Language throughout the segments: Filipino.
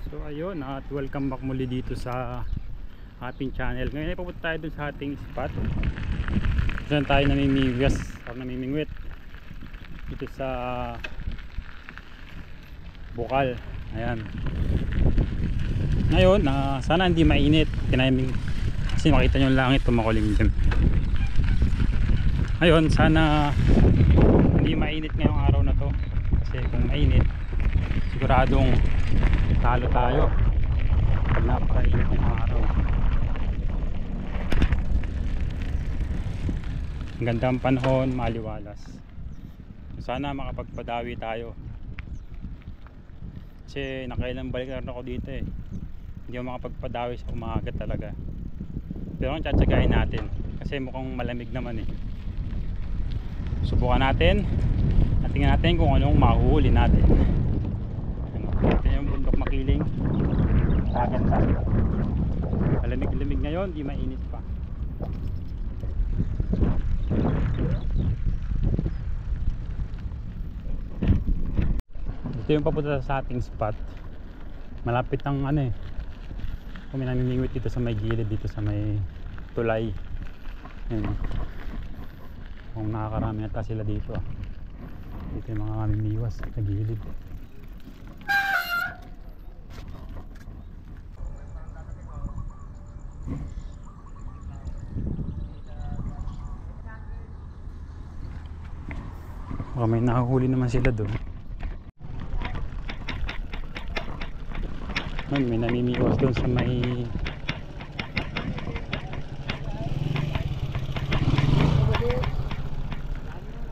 So ayun, at welcome back muli dito sa ating channel. Ngayon ay papunta tayo dun sa ating spot. Diyan tayo namimingwit or namimingwit dito sa Bukal. Ayan. Ngayon, sana hindi mainit. Tiniming kasi makita nyo yung langit tumakulimlim. Ngayon, sana hindi mainit ngayong araw na to. Kasi kung mainit, siguradong talo tayo pag napakainit ng araw. Ang gandang panahon, maliwalas. Sana makapagpadawi tayo kasi nakailang balik na ako dito eh. Hindi ako makapagpadawi sa umaga talaga, pero ang tsatsagayin natin kasi mukhang malamig naman eh. Subukan natin at tingnan natin kung anong mahuhuli natin. Ito yung bundok makiling, kaganda, malamig-lamig ngayon, di mainit pa. Ito yung papunta sa ating spot. Malapit ang ano eh, kung may namimingwit dito sa may gilid, dito sa may tulay. Ayun, kung nakakarami ata sila dito ah. Dito yung mga mamimiwas sa gilid. Baka may nahuhuli naman sila doon. May namimiwas doon sa may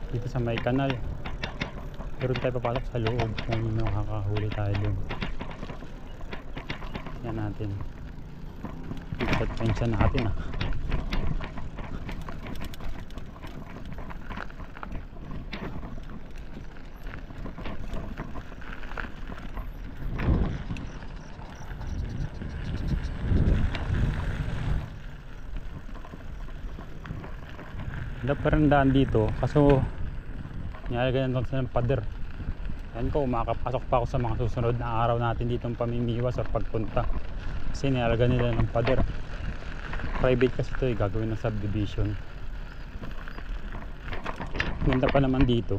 dito sa may kanal. Pero tayo papalak sa loob kung makakahuli tayo doon. Yan natin. Ikat pensa natin ah. Parang daan dito kaso nilalagyan lang sa ng pader. Ayan ko, makakapasok pa ako sa mga susunod na araw natin ditong pamimiwas o pagpunta kasi nilalagyan nila ng pader. Private kasi ito eh, gagawin ng subdivision. Ganda pa naman dito.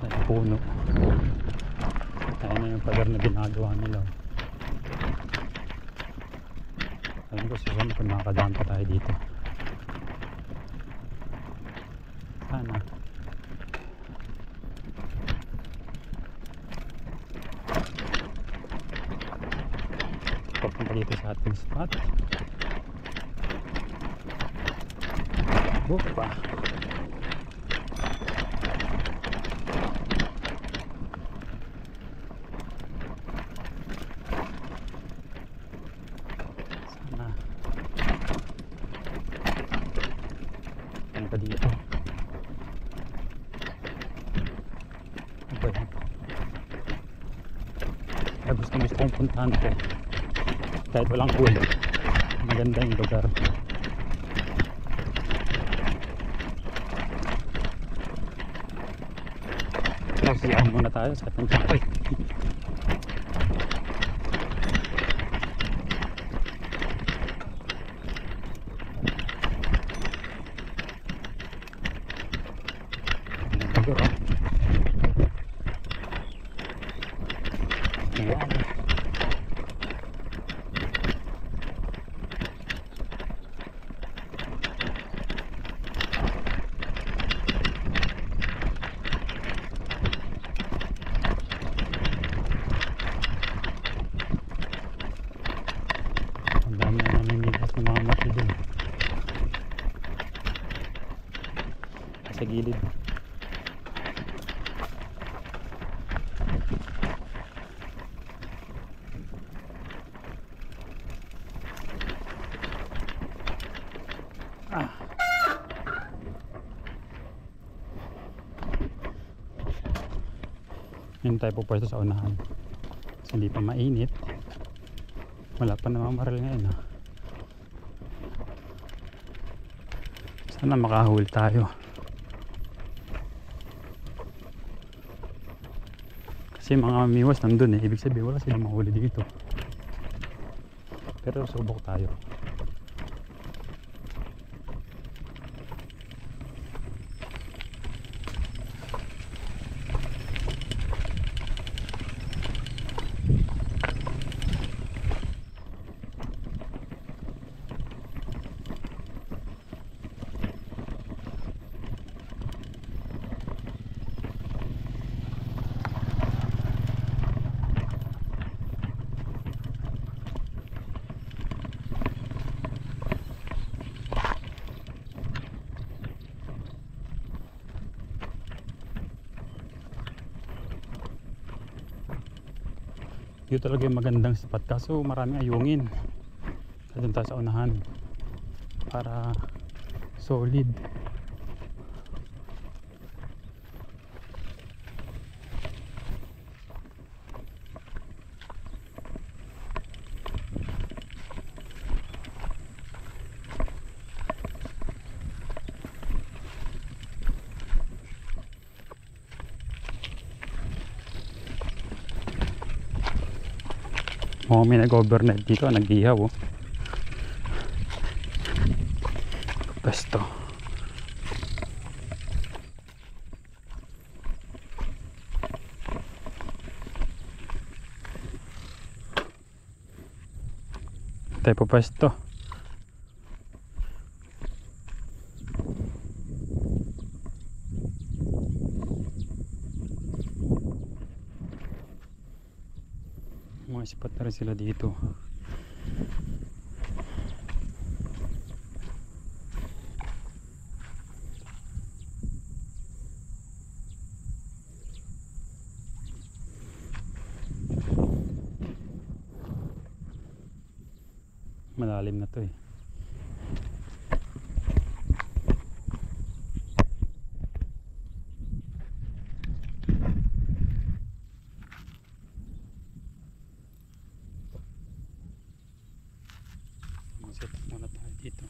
Ay, puno. Ayan na yung pader na ginagawa nila. Ayun ko, susunod kung makakadaan pa tayo dito. Sana. Papunta dito sa ating spot. Buka. Dito okay. Gusto kong puntahan ko kahit walang huli. Maganda yung lugar. Siyahan muna tayo sa ating kapoy. Ang dami na namimigas ng mga mati dun sa gilid. Yun tayo po pwesto sa unahan kasi hindi pa mainit, wala pa namang maril ngayon ha. Sana makahuli tayo. Kasi mga miwas nandun eh. Ibig sabihin wala silang mahuli dito. Pero subok tayo. Dito talaga yung magandang spot, kaso maraming ayungin. Kaya doon tayo sa unahan para solid. May nag-overnight dito, nag-ihaw oh. Pesto. Tayo po pesto. Mga spot na rin sila dito. Malalim na to eh. Set up muna tayo dito.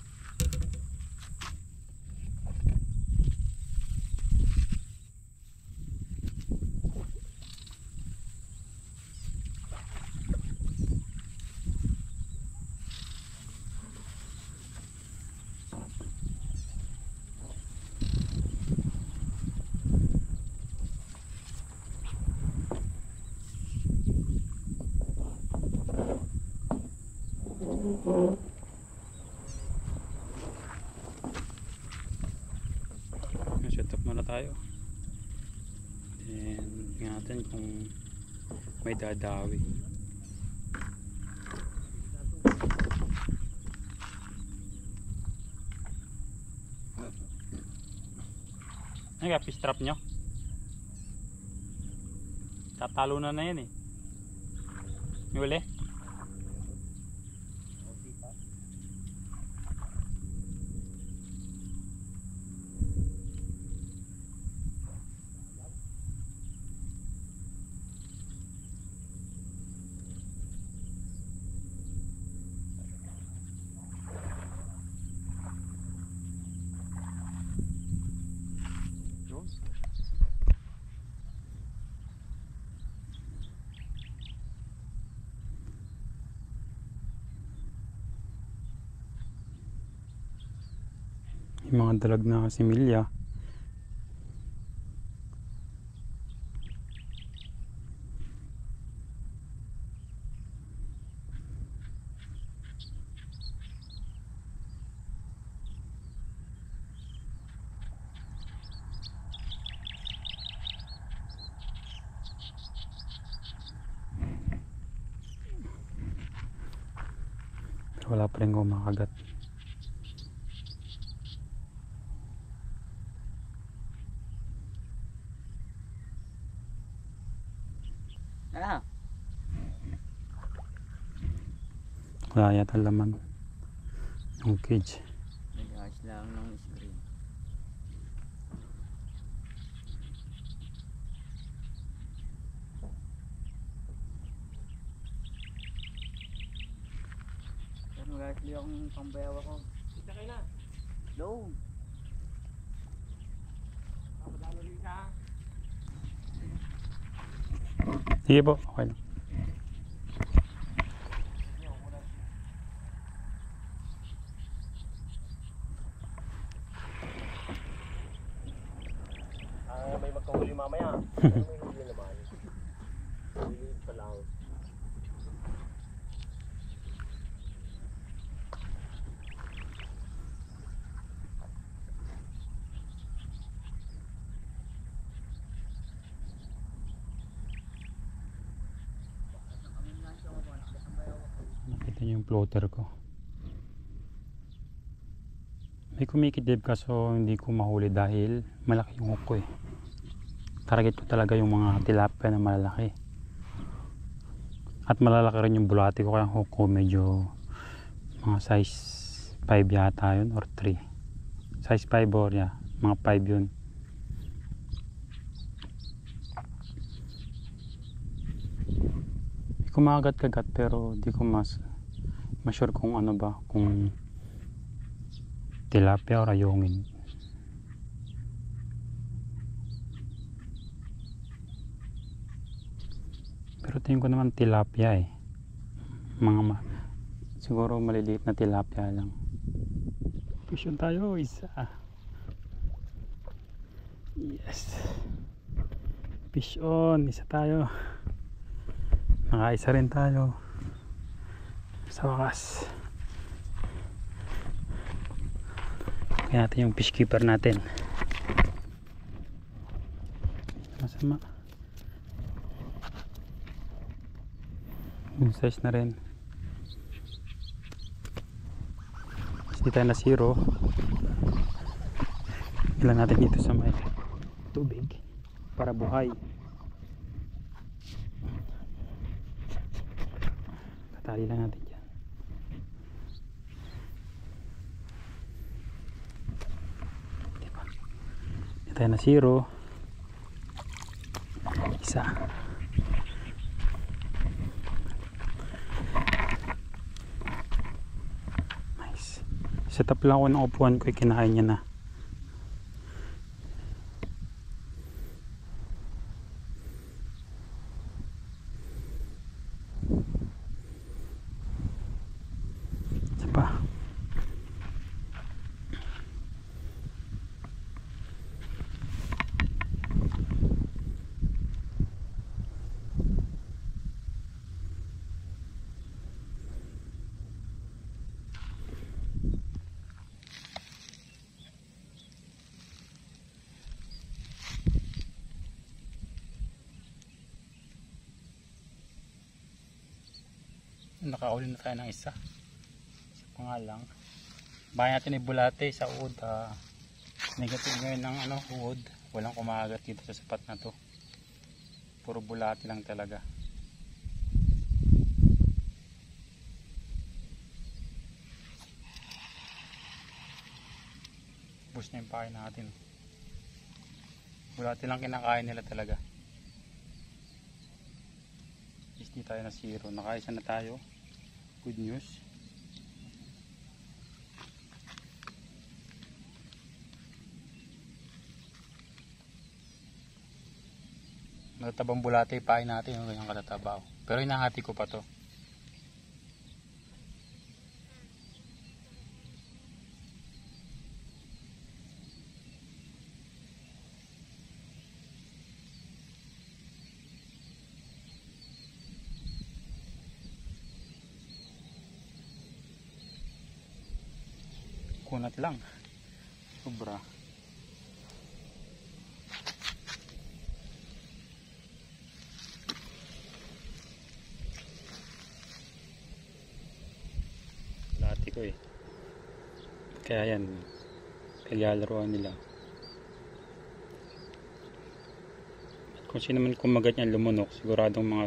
Set up muna tayo. Then tingnan natin kung may dadawi. Ano ka fish trap nyo? Tatalo na yan eh. May uli? Yung mga dalag na similya. Pero wala pa rin kumakagat. Wala yata laman yung cage. Nag-ayos lang ng screen. Pero guys, liyo akong pambayaw ako. Kita kayo na. Low. Sige po, okay lang. May magkahuli mamaya. May huli naman. Liliit pa lang. Nakita niyo yung floater ko. May kumikidib kaso hindi ko mahuli dahil malaki yung hook ko eh. Target ko talaga yung mga tilapia na malalaki. At malalaki rin yung bulati ko kaya hook ko medyo mga size 5 yata yun or 3. Size 5 or yeah, mga 5 yun. May kumakagat-kagat pero di ko sure kung ano ba, kung tilapia o ayungin. Pero tingin ko naman tilapia eh. Siguro maliliit na tilapia lang. Fish on tayo, isa. Yes. Fish on, isa tayo. Nakaisa rin tayo. Sa wakas. Kaya natin yung fish keeper natin. Masama. Yung size na rin. Hindi tayo na zero. Ilan natin dito sa may tubig para buhay. Katali lang natin dyan. Diba? Hindi tayo na zero. Isa. Set up lang ako ng upuan ko, kinain niya na. Isa pa. Nakauli na tayo ng isa. Isa pa nga lang. Bayan natin ibulate sa uod. Negative ngayon ng uod. Walang kumakagat dito sa sapat na to. Puro bulate lang talaga. Bus na yung pakain natin. Bulate lang kinakain nila talaga. Di tayo na zero. Nakaisa na tayo. Good news. Matatabang bulate ipain natin yung ganyang katatabaw. Pero hinahati ko pa to. Kunat lang. Sobra. Lati ko eh. Kaya yan. Kaglalaroan nila. At kung sino man kumagat niyan lumunok, siguradong mga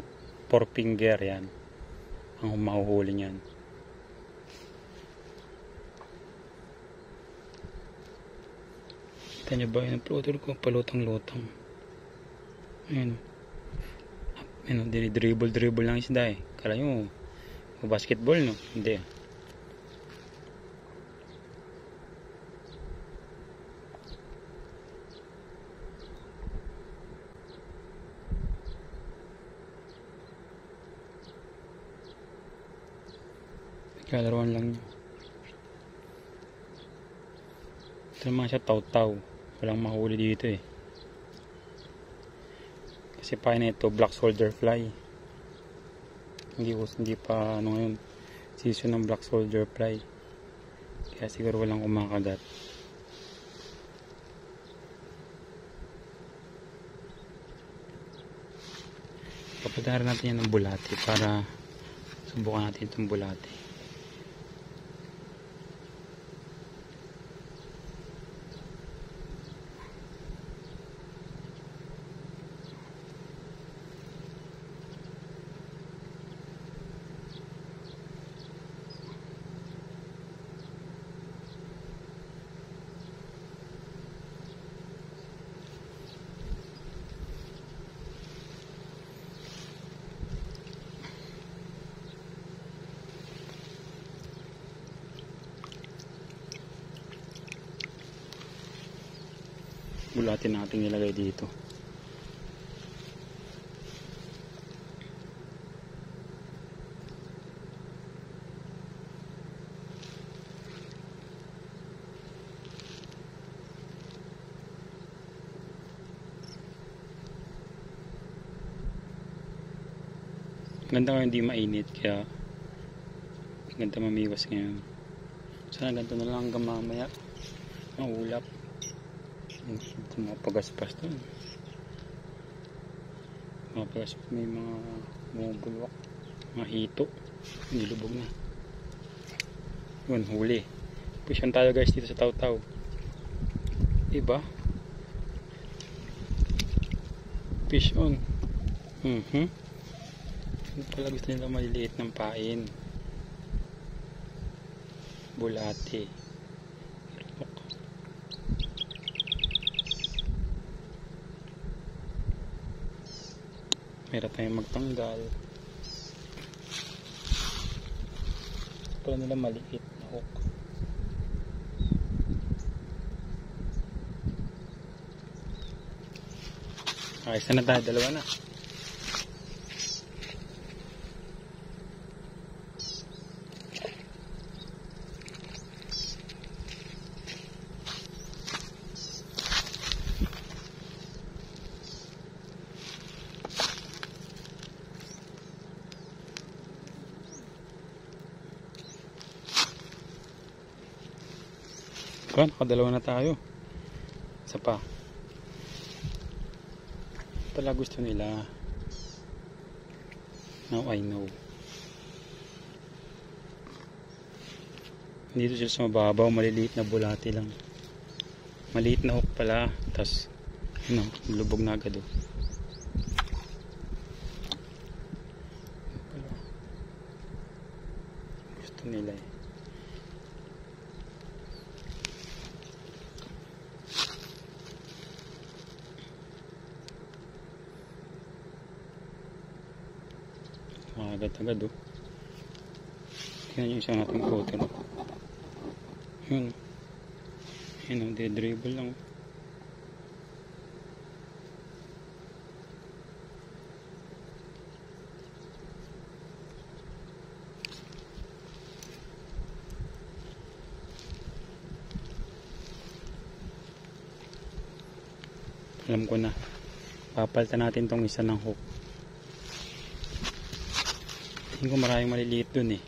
4 finger yan ang mahuhuli niyan. Kita nyo ba yung floater ko? Palutang-lutang. Ayun. Ayun, dribble lang isda eh. Kala nyo, basketball no? Hindi. Kalaruan lang niya. Ito naman siya taw-taw. Walang mahuli dito eh. Kasi pa na ito black soldier fly. Hindi pa ano ngayon season ng black soldier fly. Kaya siguro walang kumakagat. Papuntahan natin yan ng bulate para subukan natin itong bulate. Bulate natin nilagay dito. Ganda ko hindi mainit kaya ganda mamiwas ngayon. Sana ganito na lang hanggang mamaya. Ang ulap. Ito mga pagaspas doon. Mga pagaspas, may mga bulwak, mga hito. Nilubog na. Yun, huli. Pusyan tayo guys dito sa taw-taw. Diba? Fish on. Ano pala gusto nila maliliit ng pain. Bulate. Meron tayong magtanggal. Pala nila maliit na hook. Okay, isa na tayo. Dalawa na. Nakadalawa na tayo. Isa pa. Pala gusto nila. Now I know. Dito sila sa mababaw, maliliit na bulate lang. Maliit na hook pala. Tapos, lubog na agad. Gusto nila eh. Agad-agad oh. Yan yung isang nating coater. Yun. Yun oh, de-dribble lang. Alam ko na. Papalitan natin tong isa ng hook. Tingin ko maraming maliliit dun eh.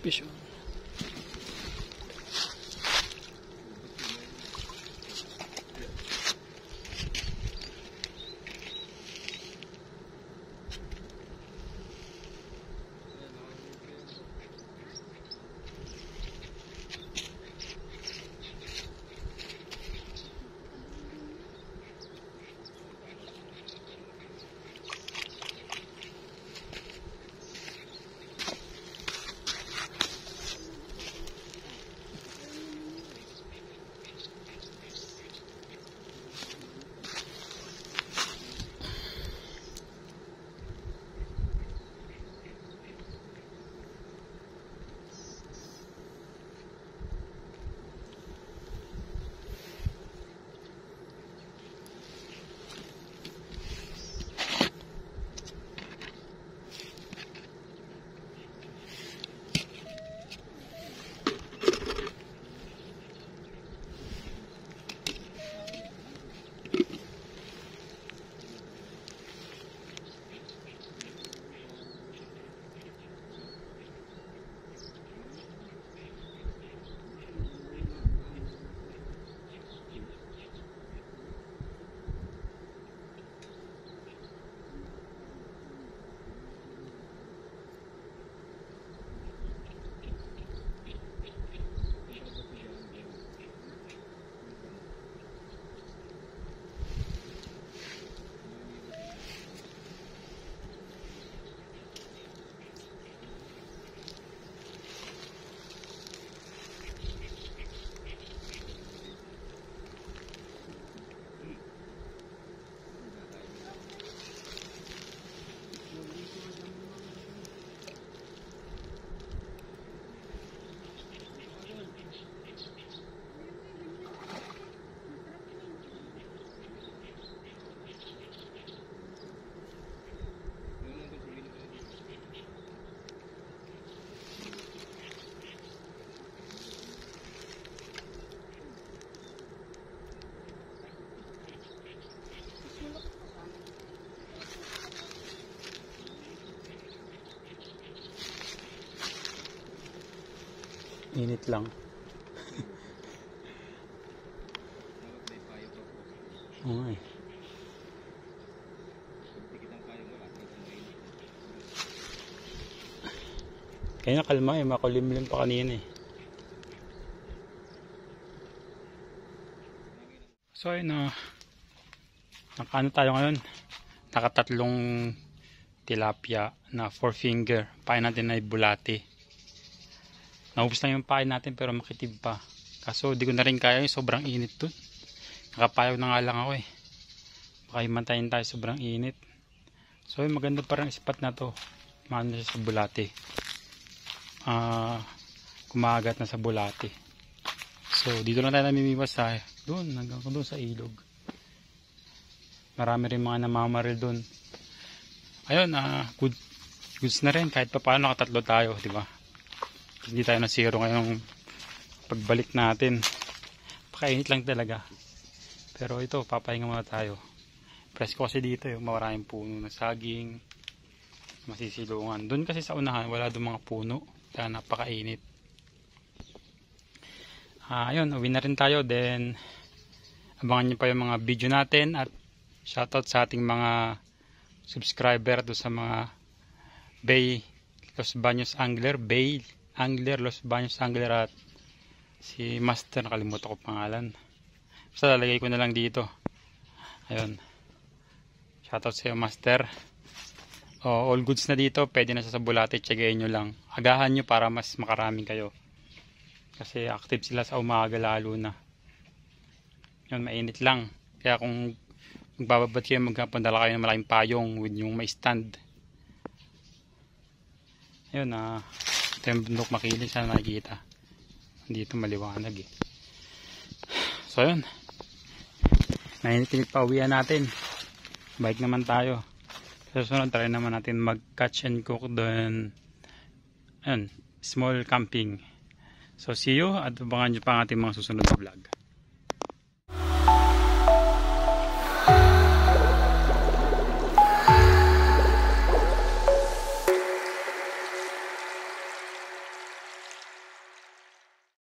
Fish. Init lang. Oo eh. Kaya nakalma eh, makulimlim pa kanina eh. So ayun na, nakaano tayo ngayon, nakatatlong tilapia na 4 finger. Pain natin ay bulati. Naubos lang yung pain natin pero makitib pa. Kaso di ko na rin kaya, sobrang init dun. Nakapayaw na nga lang ako eh. Baka himantayin tayo, sobrang init. So maganda pa rin spot na to. Maano siya sa bulati. Kumagat na sa bulati. So dito lang tayo namimiwas sa doon, hanggang doon sa ilog. Marami rin mga namamaril doon. Ayun, goods na rin kahit pa paano nakatatlo tayo, di ba? Hindi tayo na zero ngayong pagbalik natin. Pakainit lang talaga. Pero ito, papahinga muna tayo. Presko kasi dito, yung maraming puno na saging, masisilungan. Doon kasi sa unahan, wala doon mga puno. Kaya napakainit. Ayun, uwi na rin tayo. Then, abangan nyo pa yung mga video natin. At shoutout sa ating mga subscriber doon sa mga Bay Los Baños Angler. Bay Angler, Los Baños Angler at si Master, nakalimutan ko pangalan. Basta lalagay ko na lang dito. Ayun. Shoutout sa iyo, Master. All goods na dito, pwede na sa bulate, tsagayin nyo lang. Agahan nyo para mas makaraming kayo. Kasi active sila sa umaga lalo na. Yun, mainit lang. Kaya kung magbababad kayo, magpandala kayo ng malaking payong with yung may stand. Ayun, ito yung bundok Makiling, sana nakikita. Dito maliwanag eh. So yun, nainit-init pa uwian natin. Bike naman tayo. Sa susunod, try naman natin mag catch and cook doon. Ayun, small camping. So see you at abangan nyo pa ang ating mga susunod na vlog.